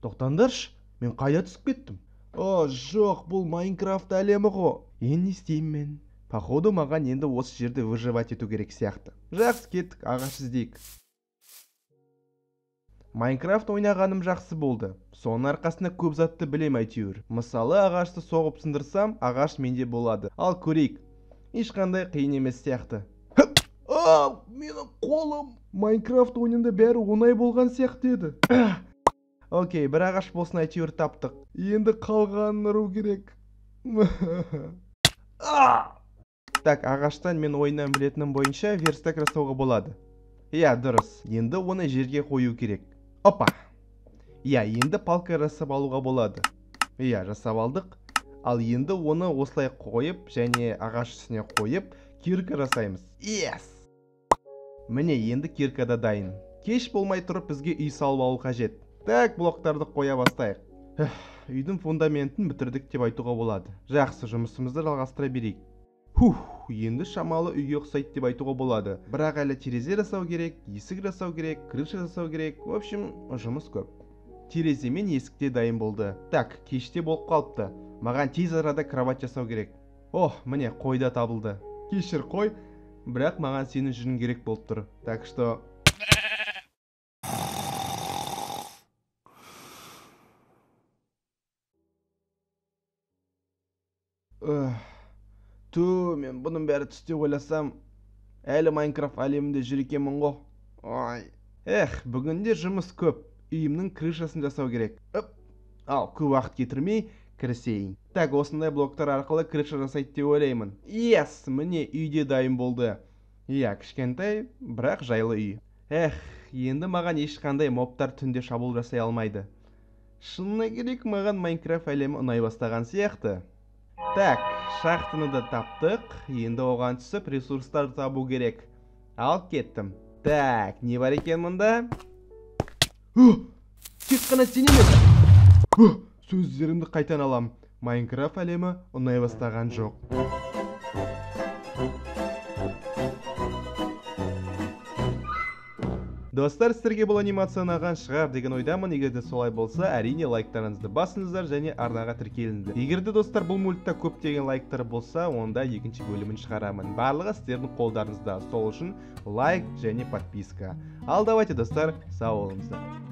Тоқтаңдаршы, мен қайда түсіп кеттім? О, жоқ, бұл Майнкрафт әлемі ғой. Енді не істеймін мен? Походу, маған енді осы жерде выживать ету керек сияқты. Жақсы, кеттік, ағаш іздейік. Майнкрафт ойнағаным жақсы болды. Соның арқасында көп затты білем әйтеуір. Мысалы, ағашты соғып сындырсам, ағаш менде болады. Ал көрейік. Ешқандай қиын емес сияқты. Менің қолым! Майнкрафт ойынында бәрі оңай болған сияқты еді. Окей, бір ағаш болсын әйтеуір таптық. Енді қалғанын ұру керек. Так, ағаштан мен ойыннан білетінім бойынша верстак жасауға болады. Иә, дұрыс. Енді оны жерге қою керек. Опа! Иә, енді палка жасап алуға болады. Иә, жасап алдық. Ал енді оны осылай қойып, және ағаш үстіне қойып, кирка жасаймыз. Yes! Міне, енді кирка да дайын. Кеш болмай тұрып бізге үй салып алу қажет. Так, блоктарды қоя бастайық. Үйдің фундаментін бітірдік деп айтуға болады. Жақсы, жұмысымызды жалғастыра берейік. Енді шамалы үйге ұқсайды деп айтуға болады. Бірақ әлі терезе жасау керек, есік жасау керек, крыша жасау керек. В общем, жұмыс көп. Терезе мен есік те дайын болды. Так, кеште болып қалыпты. Маған тез арада кровать жасау керек. Міне, қой да табылды. Кешір қой, бірақ маған сенің жүнің керек болып тұр. Так что... мен бұның бәрі түсте ойласам, әлі Майнкрафт әлемінде жүр екенмін ғой. Бүгінде жұмыс көп. Үйімнің крышасын жасау керек. Ал, көп уақыт кетірмей кірісейін. Так, осындай блоктар арқылы крыша жасайды деп ойлаймын. Yes, міне үйде дайын болды. Иә, кішкентай, бірақ жайлы үй. Енді маған ешқандай мобтар түнде шабуыл жасай алмайды. Шынына керек, маған Майнкрафт әлемі ұнай бастаған сияқты. Так, шахтаны да таптық. Енді оған түсіп ресурстар табу керек. Ал кеттім. Так, не бар екен мұнда? Тек қана сен емес. Сөздерімді қайтан алам. Майнкрафт әлемі ұнай бастаған жоқ. Достар, сіздерге бұл анимация ұнаған шығар деген ойдамын. Егер де солай болса, әрине лайктарыңызды басыңыздар және арнаға тіркеліңіздер. Егер де достар бұл мультта көптеген лайктар болса, онда екінші бөлімін шығарамын. Барлығы сіздердің қолдарыңызда. Сол үшін лайк және подписка. Ал давайте достар, сау болыңыздар.